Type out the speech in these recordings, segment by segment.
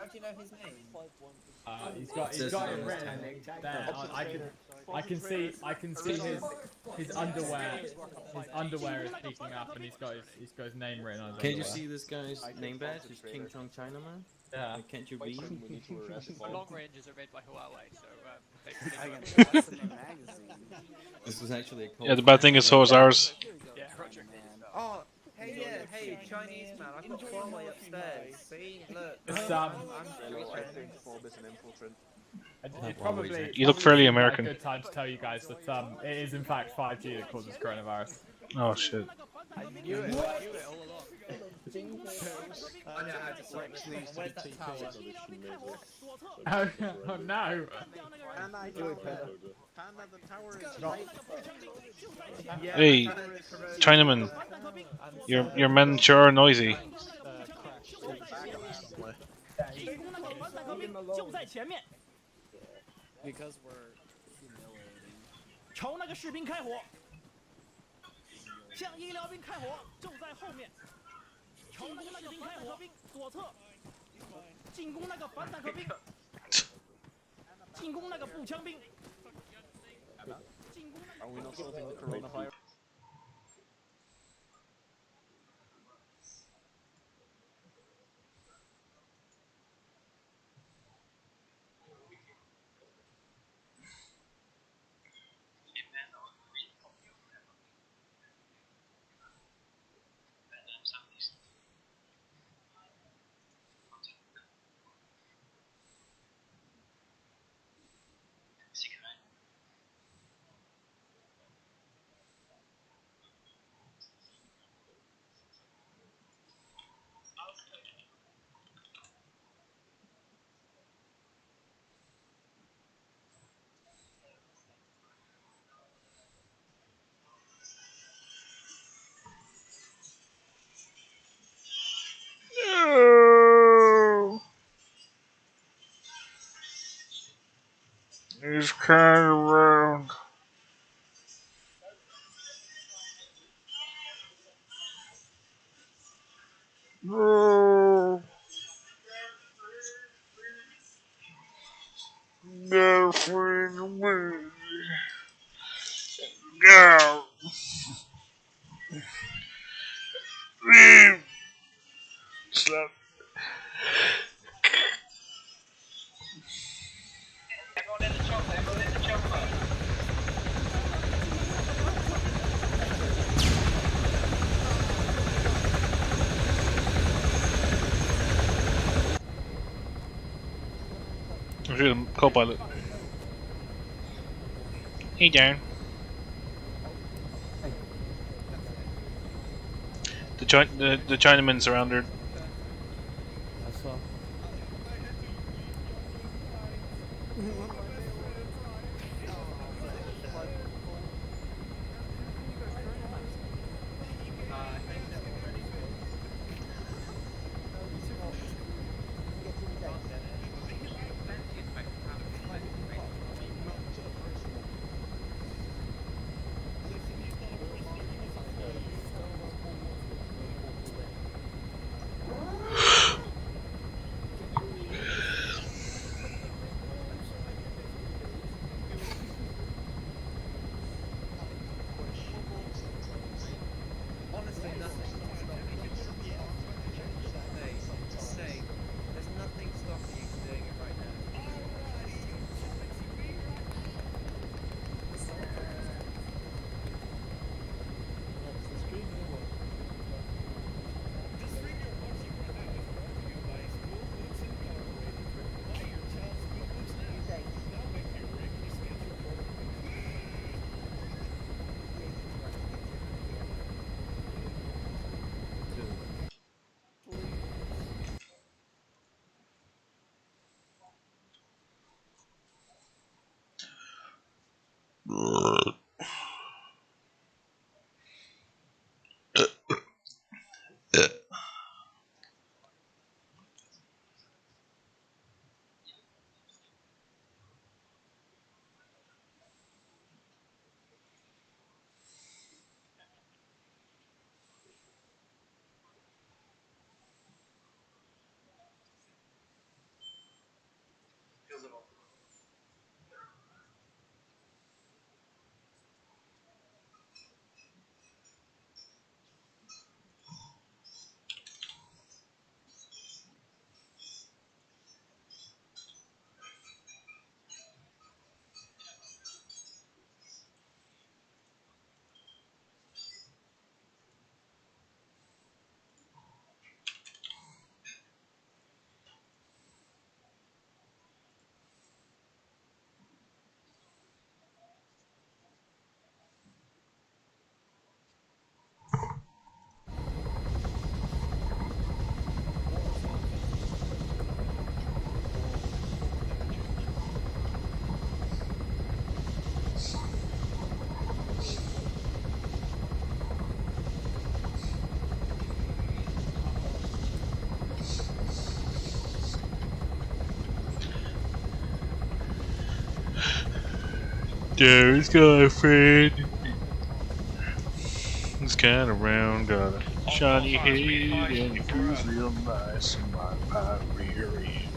How do you know his name? He's got it written there. I can see his underwear. His underwear is peeking up, and he's got his name written on his Can't you underwear. see this guy's name badge? It's King Chong Chinaman. Yeah. Like, can't you read? Long ranges are made by Huawei, so This was actually a code. Yeah, the bad thing is so is ours. yeah, Roger. Oh, hey, Chinese man, I've got Huawei upstairs. See, look. It's, I'm It's probably You look fairly a American. good time to tell you guys that it is in fact 5G that causes coronavirus. Oh shit. I knew it all along. I know how to switch these to the tower. Oh no! Can I do it, Panda? Panda, the tower is right. Hey, Chinaman, your men sure are noisy. Because we're humiliating. 朝那个士兵开火，向医疗兵开火，就在后面。朝那个士兵开火，左侧，进攻那个反坦克兵，进攻那个步枪兵。Are we not starting the coronavirus? He's kind around. No. Never free me. No. Stop. I'm shooting co-pilot. Hey, Darren. The Chinaman surrounded. I saw. There's got a friend. He's kind of round, got a shiny head, and he feels real nice in my pipe rear end.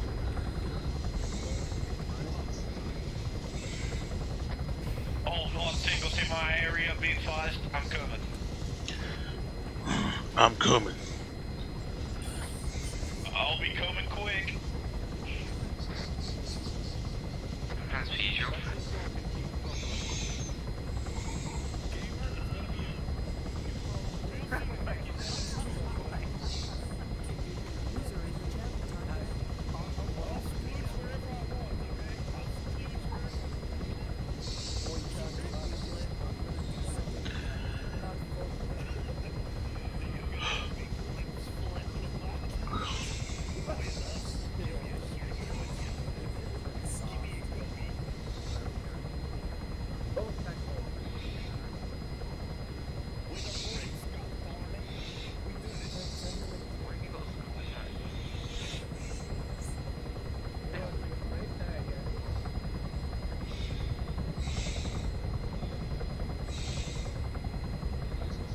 All hot singles in my area, be advised, I'm coming. I'm coming. I'll be coming quick. That's usual.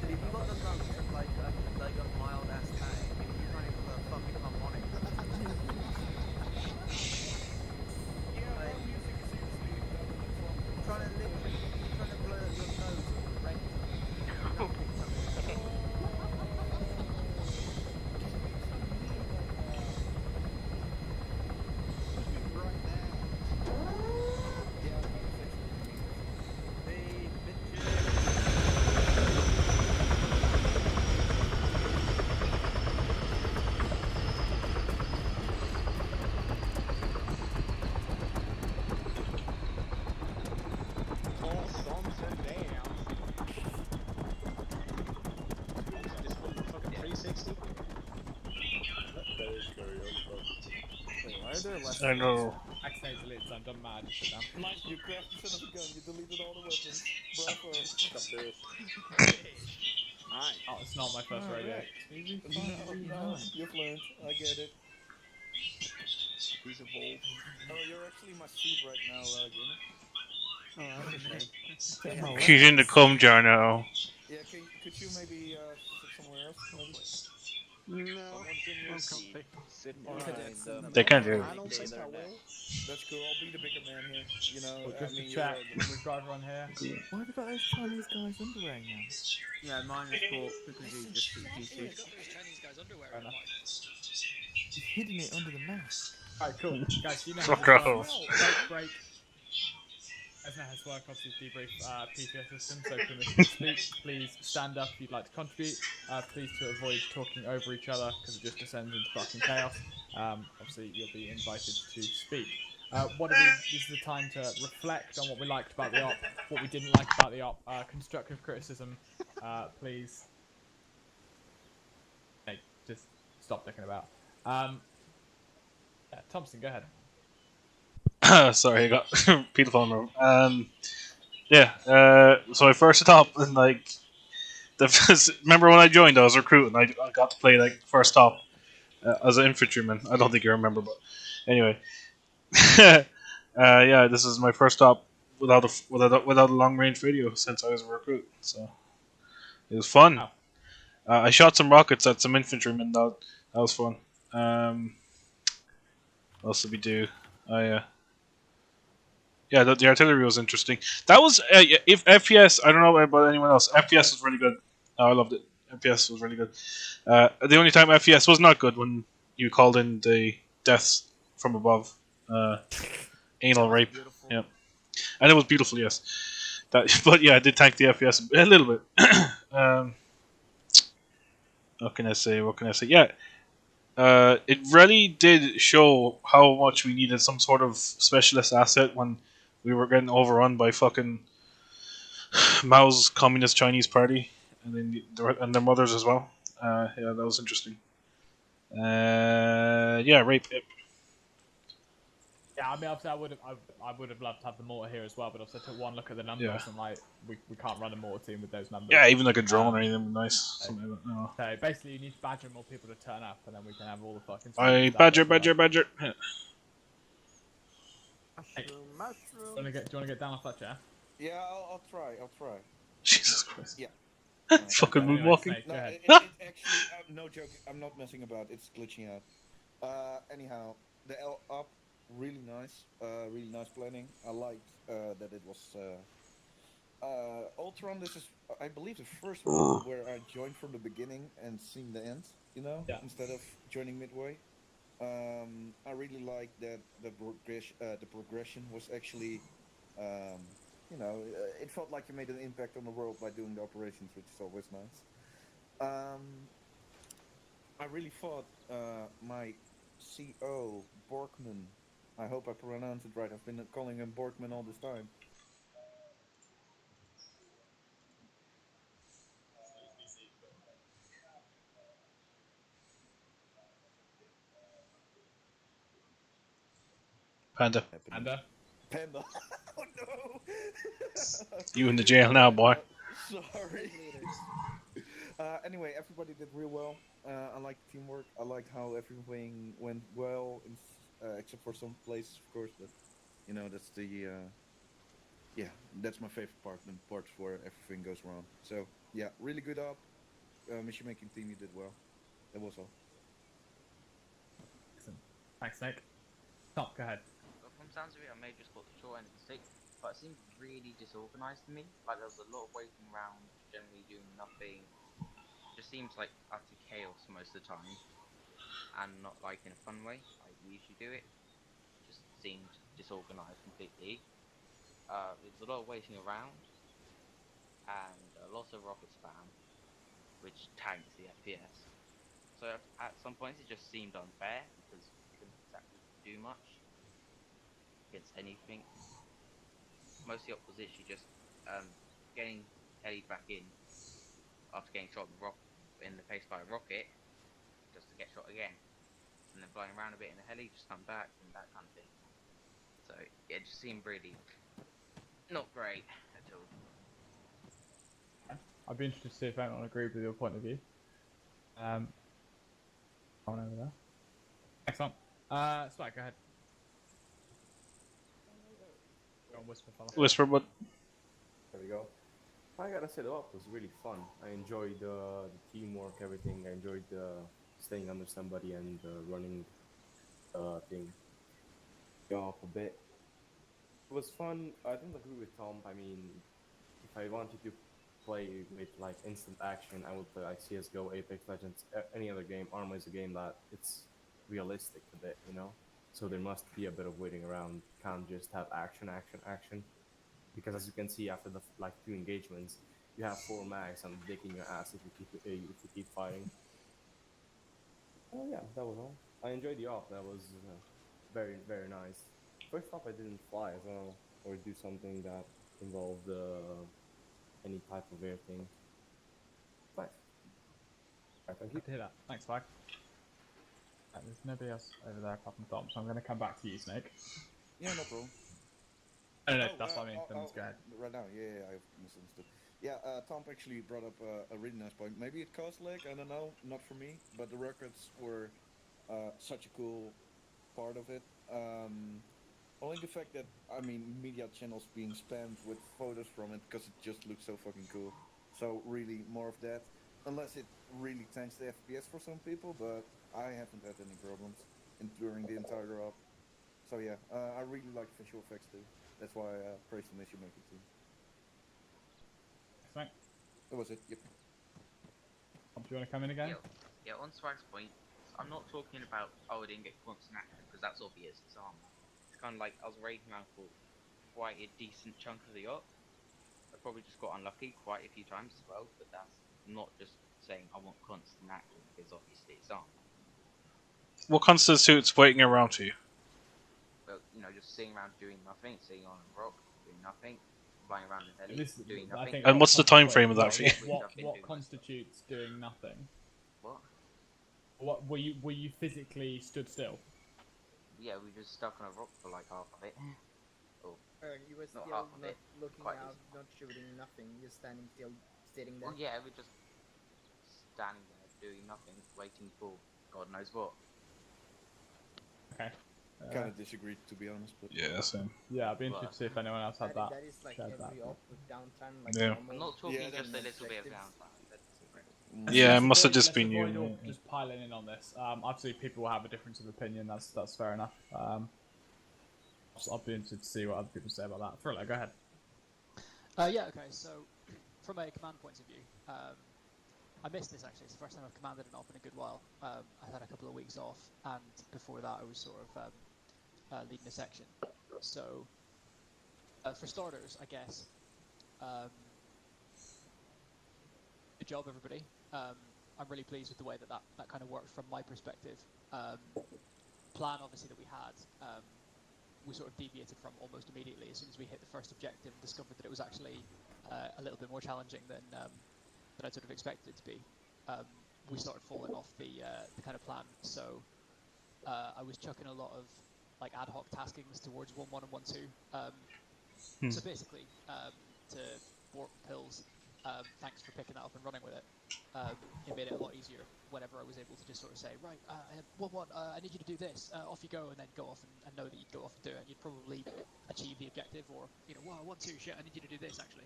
If you got the lungs of like a mild ass tank, you can't even put a fucking harmonic. Trying to blow your nose with a red. I know. Accidentally deleted, so I'm done mad. Sit down. You crafted the son of a gun, you deleted all the weapons. Bravo. Nice. Oh, it's not my first radio. No, you've learned. I get it. He's evolved. Oh, you're actually my seat right now, Gamer. Oh, that's okay. He's in the cum jar now. Yeah, could you maybe sit somewhere else? Maybe? No, Someone's in your I'm seat. comfy. Sit Alright. behind them. They can do. I don't think I will. That's cool. I'll be the bigger man here. You know, Well, just I mean, to check, you're we've got everyone here. Why have you got those Chinese guys underwear now? Yeah, mine is bought because he just Yeah, GC. you got those Chinese guys underwear Fair in enough. like. He's hidden it under the mask. Alright, cool. Guys, you know Fuck how this off. works. Break. As now has work, obviously debrief PTS system, so permission to speak. Please stand up if you'd like to contribute. Please to avoid talking over each other, because it just descends into fucking chaos. Obviously, you'll be invited to speak. This is the time to reflect on what we liked about the op, what we didn't like about the op, constructive criticism, please. Hey, just stop dicking about. Yeah, Thompson, go ahead. Sorry, I got Peter phone. Yeah. So I first top and like, remember when I joined? I was recruiting. I got to play like first top as an infantryman. I don't think you remember, but anyway. Yeah, this is my first top without a long range video since I was a recruit. So it was fun. Wow. I shot some rockets at some infantrymen. That was fun. What else did we do? Yeah, the artillery was interesting. That was if FPS. I don't know about anyone else. FPS was really good. I loved it. FPS was really good. The only time FPS was not good when you called in the deaths from above, anal rape. beautiful. Yeah, and it was beautiful. Yes, but yeah, I did tank the FPS a little bit. What can I say? Yeah. It really did show how much we needed some sort of specialist asset when we were getting overrun by fucking Mao's Communist Chinese Party and then their mothers as well. Yeah, that was interesting. Yeah, rape. Yep. Yeah, I mean, obviously, I would have loved to have the mortar here as well, but also took one look at the numbers and like we can't run a mortar team with those numbers. Yeah, even like a drone or anything would be nice. Something like that. No. So basically, you need to badger more people to turn up, and then we can have all the fucking. Badger. Do you want to get down off that chair? Yeah, I'll try. I'll try. Jesus Christ. Yeah. Fucking Anyway, moonwalking. Snake, go No, ahead. it actually, no joke. I'm not messing about. It's glitching out. Anyhow, the L up, really nice. Really nice planning. I liked that it was Ultron. This is, I believe, the first world where I joined from the beginning and seen the end. You know, Yeah. instead of joining midway. I really like that the progression was actually, um, it felt like you made an impact on the world by doing the operations, which is always nice. I really thought my CO Borkman. I hope I pronounced it right. I've been calling him Borkman all this time. Panda. Happening. Panda. Panda. Oh no! You in the jail now, boy. Sorry. Anyway, everybody did real well. I liked the teamwork. I liked how everything went well, except for some places, of course. But that's yeah, that's my favorite part. The parts where everything goes wrong. So yeah, really good up. Mission making team, you did well. That was all. Excellent. Thanks, Snake. Top, go ahead. Well, from sounds of it, I may have just got the short end of the stick, but it seemed really disorganized to me. Like there was a lot of waiting around, generally doing nothing. Just seems like utter chaos most of the time, and not like in a fun way, like we usually do it. Just seemed disorganized completely. There was a lot of waiting around, and a lot of rocket spam, which tanks the FPS. So at some points it just seemed unfair because you couldn't exactly do much against anything. Most of the opposition just getting helied back in after getting shot in the face by a rocket, just to get shot again, and then flying around a bit in the heli, just come back and that kind of thing. So yeah, it just seemed really not great at all. I'd be interested to see if anyone agreed with your point of view. On over there. Excellent. Swag, go ahead. Go on, whisper, fella. Whisper, but There we go. I gotta say, the op was really fun. I enjoyed the teamwork, everything. I enjoyed staying under somebody and running thing up a bit. It was fun. I don't agree with Tom. I mean, if I wanted to play with like instant action, I would play like CS:GO, Apex Legends, any other game. Arma is a game that it's realistic a bit, you know. So there must be a bit of waiting around. Can't just have action, action, action. Because as you can see after the like 2 engagements, you have 4 mags and dicking your ass if you keep fighting. Oh yeah, that was all. I enjoyed the op. That was very very nice. First off, I didn't fly as well or do something that involved any type of air thing. Nice. Right, thank you. Good to hear that. Thanks, Swag. Right, there's nobody else over there apart from Tom, so I'm going to come back to you, Snake. Yeah, no problem. No, that's what I mean. Then let's go ahead. Right now, yeah, I've misunderstood. Yeah, Tom actually brought up a really nice point. Maybe it caused lag, I don't know, not for me, but the records were such a cool part of it. Only the fact that, I mean, media channels being spammed with photos from it because it just looks so fucking cool. So really, more of that. Unless it really tanks the FPS for some people, but I haven't had any problems during the entire op. So yeah, I really like visual effects too. That's why I praised the mission making team. Thanks, That was it. Yep. Tom, do you want to come in again? Yeah, on Swag's point, I'm not talking about, oh, I didn't get constant action, because that's obvious, it's armor. It's kind of like, I was raiding around for quite a decent chunk of the op. I probably just got unlucky quite a few times as well, but that's not just saying I want constant action, because obviously it's armor. what constitutes waiting around for you? But, just sitting around doing nothing, sitting on a rock, doing nothing, flying around the heli, doing I nothing. think And what's the time frame of that for you? What constitutes doing nothing? What? What were you physically stood still? Yeah, we just stuck on a rock for like half of it. You were still Not half of not it, looking quite out, decent. not shooting, nothing. You're standing still, sitting there. Well, yeah, we're just standing there doing nothing, waiting for God knows what. Okay. kind of disagree, to be honest. But Yeah, same. Yeah, I'd be interested to see if anyone else had that. That is like shared every that. op with downtime, like Yeah. normal. I'm not talking Yeah, just a that's- little bit of objectives. downtime. That's Yeah, it Let's must have avoid- just let's been you. avoid all Yeah. just piling in on this. Obviously, people will have a difference of opinion. That's fair enough. I'll be interested to see what other people say about that. Thriller, go ahead. Yeah, okay, so from a command point of view, I missed this actually. It's the first time I've commanded an op in a good while. I had a couple of weeks off, and before that I was sort of leading a section. So, for starters, I guess, good job everybody. I'm really pleased with the way that kind of worked from my perspective. Plan obviously that we had, we sort of deviated from almost immediately as soon as we hit the first objective and discovered that it was actually a little bit more challenging than I sort of expected it to be. We started falling off the kind of plan, so I was chucking a lot of like ad hoc taskings towards 1-1 and 1-2. So basically, to warp pills, thanks for picking that up and running with it. It made it a lot easier whenever I was able to just sort of say, right, 1-1, I need you to do this, off you go, and then go off and know that you'd go off and do it, and you'd probably achieve the objective, or, you know, wow, 1-2, shit, I need you to do this, actually.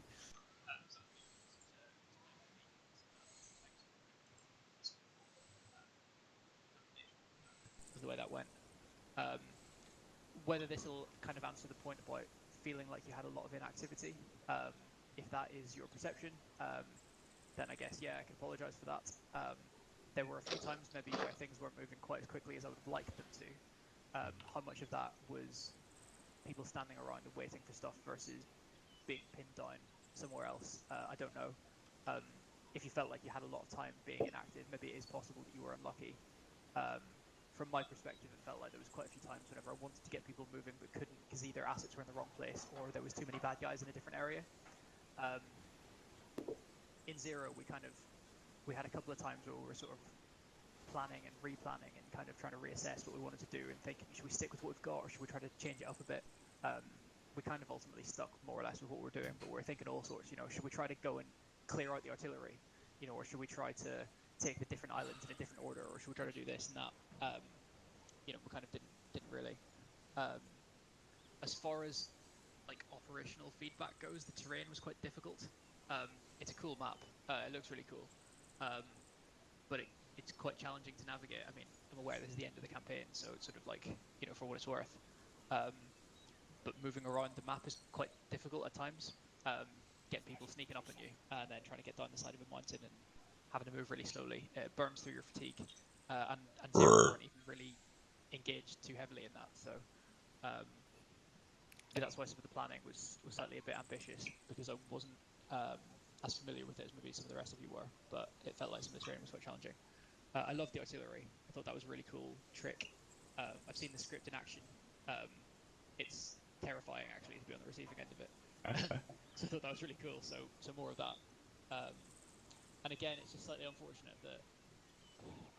The way that went. Whether this will kind of answer the point about feeling like you had a lot of inactivity, if that is your perception, then I guess, yeah, I can apologise for that. There were a few times maybe where things weren't moving quite as quickly as I would have liked them to. How much of that was people standing around and waiting for stuff versus being pinned down somewhere else? I don't know. If you felt like you had a lot of time being inactive, maybe it is possible that you were unlucky. From my perspective, it felt like there was quite a few times whenever I wanted to get people moving but couldn't because either assets were in the wrong place or there was too many bad guys in a different area. In Zero, we had a couple of times where we were sort of planning and replanning and kind of trying to reassess what we wanted to do and thinking, should we stick with what we've got or should we try to change it up a bit? We kind of ultimately stuck more or less with what we're doing, but we're thinking all sorts, you know, should we try to go and clear out the artillery, you know, or should we try to take the different islands in a different order, or should we try to do this and that? You know, we kind of didn't really. As far as like operational feedback goes, the terrain was quite difficult. It's a cool map. It looks really cool, but it's quite challenging to navigate. I mean, I'm aware this is the end of the campaign, so it's sort of like, you know, for what it's worth. But moving around the map is quite difficult at times. Getting people sneaking up on you and then trying to get down the side of a mountain and having to move really slowly. It burns through your fatigue, and Zero weren't even really engaged too heavily in that. So that's why some of the planning was slightly a bit ambitious, because I wasn't as familiar with it as maybe some of the rest of you were, but it felt like some of the terrain was quite challenging. I loved the artillery. I thought that was a really cool trick. I've seen the script in action. It's terrifying, actually, to be on the receiving end of it. So I thought that was really cool. So more of that. And again, it's just slightly unfortunate that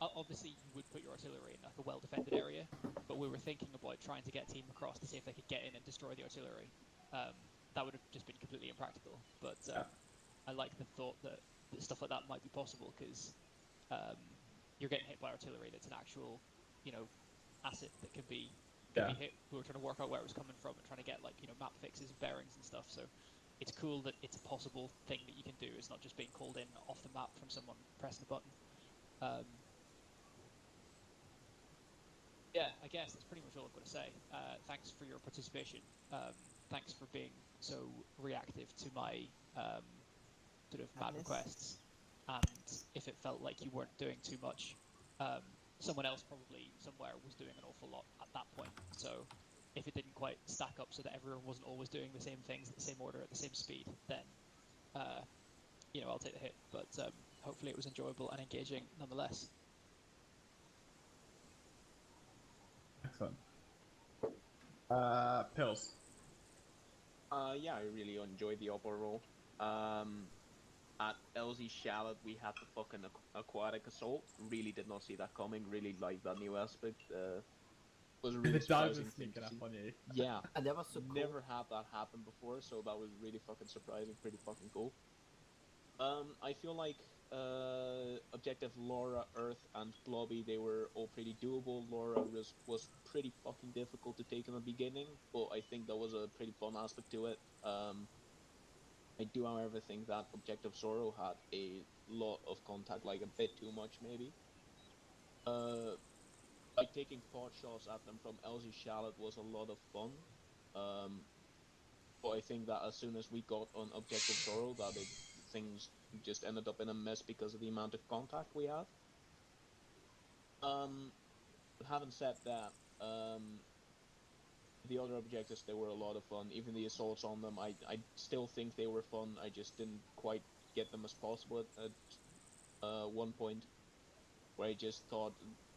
obviously you would put your artillery in like a well-defended area, but we were thinking about trying to get a team across to see if they could get in and destroy the artillery. That would have just been completely impractical. But I like the thought that stuff like that might be possible, because you're getting hit by artillery that's an actual, you know, asset that can be hit. We were trying to work out where it was coming from and trying to get, like, you know, map fixes and bearings and stuff. So it's cool that it's a possible thing that you can do. It's not just being called in off the map from someone pressing a button. Yeah, I guess that's pretty much all I've got to say. Thanks for your participation. Thanks for being so reactive to my sort of mad requests. And if it felt like you weren't doing too much, someone else probably somewhere was doing an awful lot at that point. So if it didn't quite stack up so that everyone wasn't always doing the same things at the same order at the same speed, then you know, I'll take the hit. But hopefully it was enjoyable and engaging nonetheless. Excellent. Pills. Yeah, I really enjoyed the upper roll. At LZ Shallot, we had the fucking aquatic assault. Really did not see that coming. Really liked that new aspect. Was a really surprising thing to see. On you. Yeah, And that was so cool. never had that happen before, so that was really fucking surprising. Pretty fucking cool. I feel like objective Laura, Earth, and Blobby, they were all pretty doable. Laura was pretty fucking difficult to take in the beginning, but I think that was a pretty fun aspect to it. I do, however, think that objective Zoro had a lot of contact, like a bit too much, maybe. Like taking pot shots at them from Elsie Shallot was a lot of fun. But I think that as soon as we got on objective Zoro, things just ended up in a mess because of the amount of contact we had. But having said that, the other objectives, they were a lot of fun. Even the assaults on them, I still think they were fun. I just didn't quite get them as possible at one point, where I just thought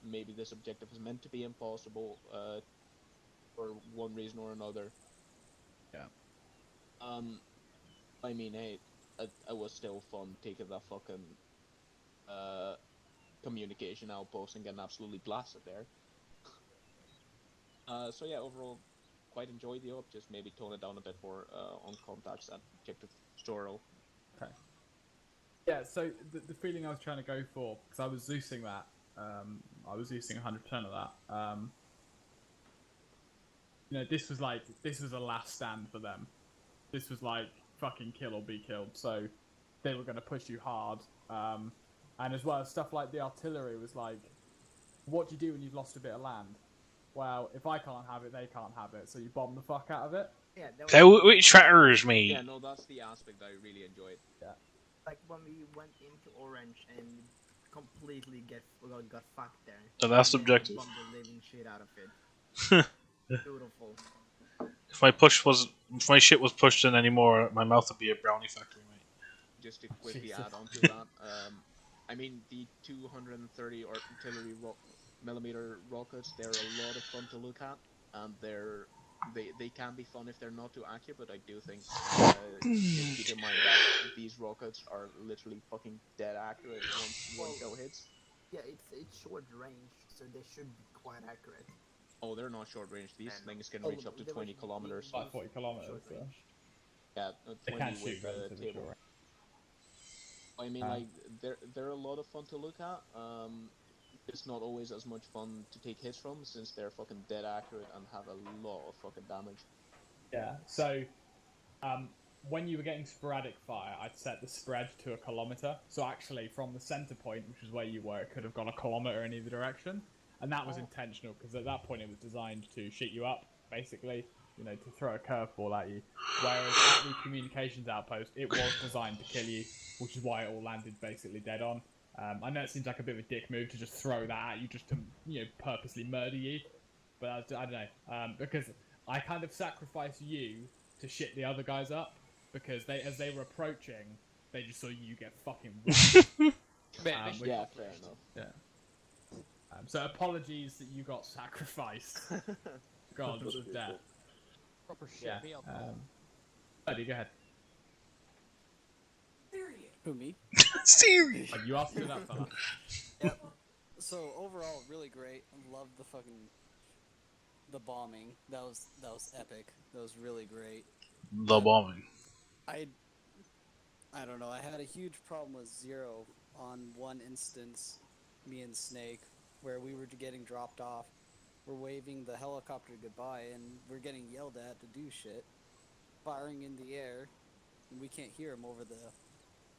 maybe this objective is meant to be impossible for one reason or another. Yeah. I mean, hey, it was still fun taking that fucking communication outpost and getting absolutely blasted there. So yeah, overall, quite enjoyed the op. Just maybe tone it down a bit for on contacts and objective Zoro. Okay. Yeah, so the feeling I was trying to go for, because I was Zeusing that, I was Zeusing 100% of that. You know, this was a last stand for them. This was like fucking kill or be killed. So they were going to push you hard. And as well as stuff like the artillery was like, what do you do when you've lost a bit of land? Well, if I can't have it, they can't have it. So you bomb the fuck out of it. Yeah, So which tratters me? Yeah, no, that's the aspect I really enjoyed. Yeah. like when we went into Orange and completely got fucked there. The last and objective. bombed the living shit out of it. Beautiful. If my shit was pushed in anymore, my mouth would be a brownie factory, mate. Just to quickly add on to that, I mean, the 230 artillery millimeter rockets, they're a lot of fun to look at, and they can be fun if they're not too accurate, but I do think just keep in mind that these rockets are literally fucking dead accurate once one shell hits. Yeah, it's short range, so they should be quite accurate. Oh, they're not short range. These things can reach up to 20 kilometers. Like 40 kilometers. Yeah, 20 can with shoot the relatively table. short. I mean, like they're a lot of fun to look at. It's not always as much fun to take hits from, since they're fucking dead accurate and have a lot of fucking damage. Yeah. So, when you were getting sporadic fire, I'd set the spread to 1 kilometer. So actually, from the center point, which is where you were, it could have gone 1 kilometer in either direction, and that was intentional because at that point it was designed to shit you up, basically. You know, to throw a curveball at you. Whereas at the communications outpost, it was designed to kill you, which is why it all landed basically dead on. I know it seems like a bit of a dick move to just throw that at you just to, you know, purposely murder you. But I don't know. Because I kind of sacrificed you to shit the other guys up. Because as they were approaching, they just saw you get fucking whacked. Yeah, fair enough. Yeah. So apologies that you got sacrificed. God of death. Proper shit. Yeah. Me on Eddie, go ahead. Who, me? Siri! You asked me that fella. Yep. So overall, really great. Loved the bombing. That was epic. That was really great. The bombing. I don't know. I had a huge problem with Zero on one instance, me and Snake, where we were getting dropped off. We're waving the helicopter goodbye, and we're getting yelled at to do shit, firing in the air, and we can't hear him over the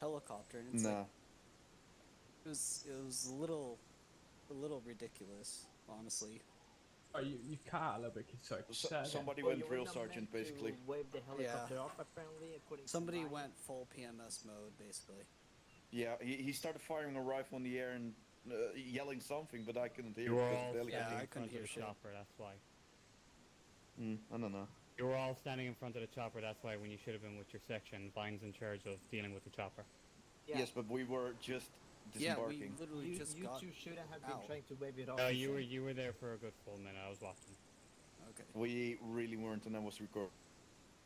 helicopter. And it's like, it was a little ridiculous, honestly. Oh, you cut out a little bit. Sorry. Somebody went drill sergeant, basically. Wave the helicopter off, apparently, according to Somebody mine. went full PMS mode, basically. Yeah, he started firing a rifle in the air and yelling something, but I couldn't hear. You were because all of the helicopter. standing I in couldn't front of hear the shit. chopper, that's why. I don't know. You were all standing in front of the chopper, that's why when you should have been with your section, Vine's in charge of dealing with the chopper. Yeah. Yes, but we were just disembarking. Yeah, we literally just You got two shouldn't have been out. trying to wave it off. You were there for a good full minute, I was watching. Okay. We really weren't, and I was recording,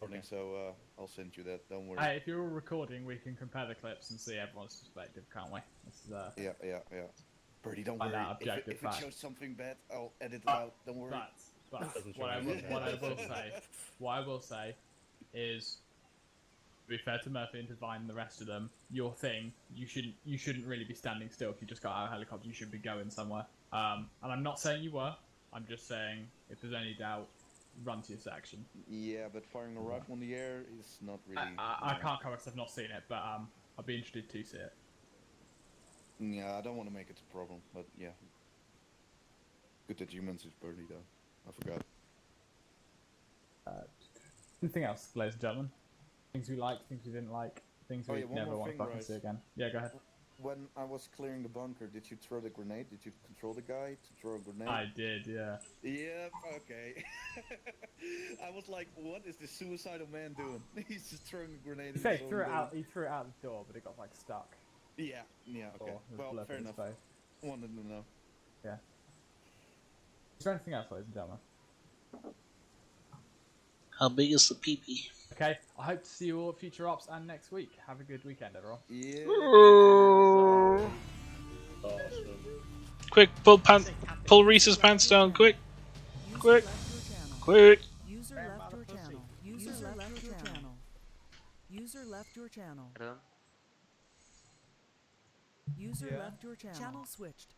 Okay. so I'll send you that. Don't worry. Hey, if you're all recording, we can compare the clips and see everyone's perspective, can't we? This is, Yeah. Birdie, don't Find worry. out objective If it fact. shows something bad, I'll edit it out. Don't worry. But Doesn't show what I anything. will say is be fair to Murphy and to Vine and the rest of them, your thing, you shouldn't really be standing still. If you just got out of a helicopter, you should be going somewhere. And I'm not saying you were. I'm just saying if there's any doubt, run to your section. Yeah, but firing a rifle in the air is not really. I can't comment because I've not seen it, but I'll be interested to see it. Yeah, I don't want to make it a problem, but yeah. Good that you mentioned Birdie though. I forgot. Anything else, ladies and gentlemen? Things we liked, things we didn't like, things we never want to fucking see again. Yeah, go ahead. When I was clearing the bunker, did you throw the grenade? Did you control the guy to throw a grenade? I did, yeah. Yep, okay. I was like, what is this suicidal man doing? He's just throwing a grenade. He threw it out the door, but it got like stuck. Yeah, okay. Well, fair enough. Wanted to know. Yeah. Is there anything else, ladies and gentlemen? How big is the pee-pee? Okay, I hope to see you all at Future Ops and next week. Have a good weekend, everyone. Yeah. Quick, pull Reese's pants down, quick. Quick. User left your channel. User left your channel. User left your channel. User left your channel. Channel switched.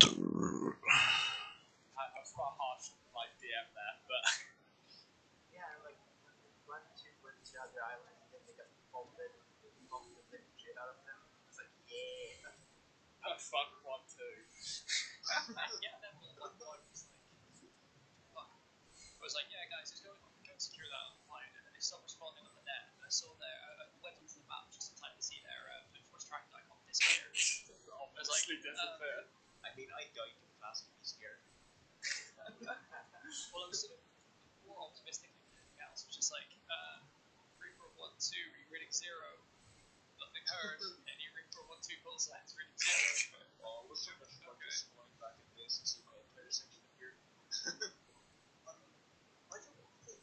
I was quite harsh like DM there, but Yeah, like went to other island and then they got folded the shit out of them. It's like, yeah. I fuck one too. Yeah, then one was like, fuck. I was like, yeah, guys, just go and secure that line, and then they stopped responding on the net. And I saw I went onto the map just in time to see their force tracking icon disappear. I was like, I mean, I died too fast to be scared. well, I was sort of more optimistic than anything else. It was just like, Reaper 1-2, reading 0, nothing heard. Any Reaper 1-2 call signs, reading 0. Oh, it was so much fun just going back in this and see my entire section appear. I don't think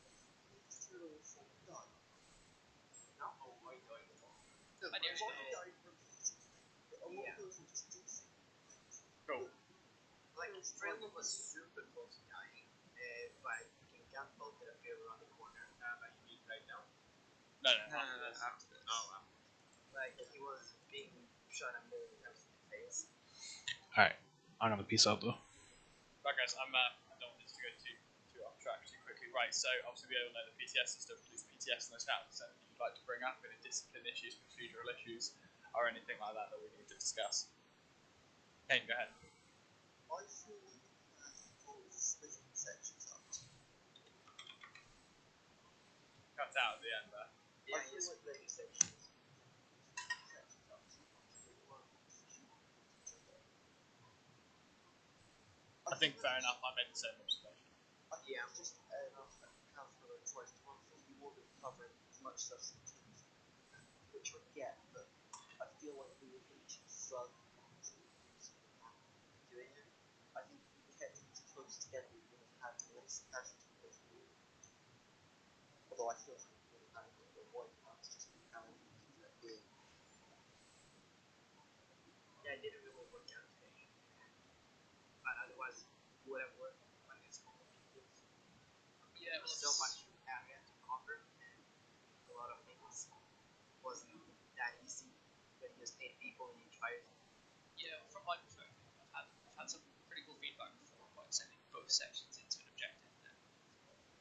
it's true for done. No, I died at all. I nearly died from Go. Like, Strela was super close to dying, but King Campbell did appear around the corner. But you mean right now? No, after this. Oh, wow. Like, he was being shot a million times in the face. Alright, I'm gonna peace out though. Right, guys, I don't want this to go too off track too quickly. Right, so obviously we all know the PTS system, please PTS in those channels. Anything you'd like to bring up, any discipline issues, procedural issues, or anything like that we need to discuss? Kane, go ahead. I feel like splitting sections up. Cut out at the end there. Yeah, I feel like splitting sections. I think fair enough, I made the same observation. Yeah, I'm just counselor choice. One thing you will be covering as much stuff as you can, which I get, but I feel like we would each struggle doing it. I think if we kept things close together, we would have had less casualties. Although I feel like we would have had a avoid parts just because of the game. Yeah, it didn't really work out today. But otherwise, it would have worked when it's small people. Yeah, well, so much area to cover, and a lot of things wasn't that easy. But you just 8 people in each fight. Yeah, from my perspective, I've had some pretty cool feedback before about sending both sections into an objective, and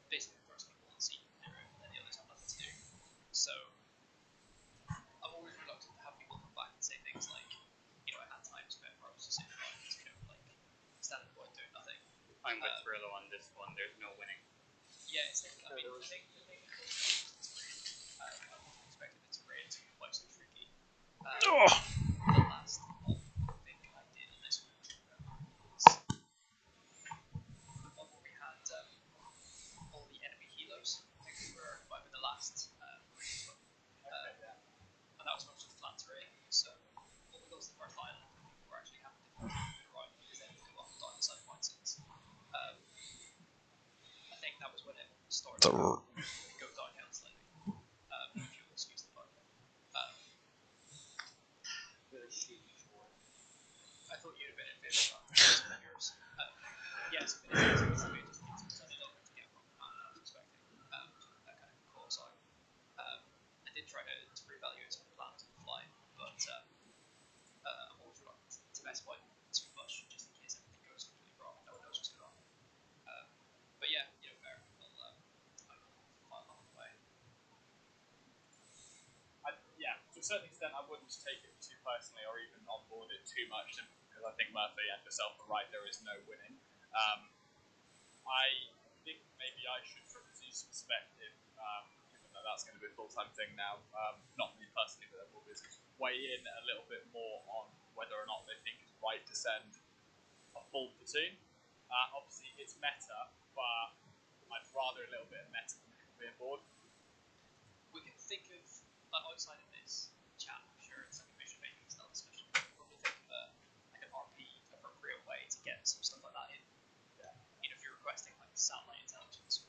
basically the first people will see and then the others have nothing to do. So I'm always reluctant to have people come back and say things like, I had times where I was just sitting around, like standing by doing nothing. I'm with Brillo on this one. There's no winning. Yeah, it's like, I wasn't expecting it to raid to be quite so tricky. The last thing I did on this one was the one where we had all the enemy helos. I think we were might be the last and that was much of the flat terrain. So when we got to the first island, we were actually having difficulty right because then we go up and down the side mountains. I think that was when it story The go downhill slightly. If you'll excuse the pun. I thought you'd have been in favour of that. Yours. Yes, but it's a little bit to get from the man I was expecting. That kind of cause out. I did try to reevaluate some plans on the fly, but I'm always reluctant to specify too much just in case everything goes completely wrong. No one knows what's going on. But yeah, fair. I will file on the way. Yeah, to a certain extent, I wouldn't take it too personally or even onboard it too much, simply because I think Murphy and yourself are right. There is no winning. I think maybe I should, from Zeus' perspective, given that that's going to be a full-time thing now, not me personally, but everyone is, weigh in a little bit more on whether or not they think it's right to send a full platoon. Obviously, it's meta, but I'd rather a little bit of meta than be on board. We can think of, outside of this chat, I'm sure it's something we should make this discussion, but we'll think of like an RP appropriate way to get some stuff like that in. Yeah. If you're requesting like satellite intelligence,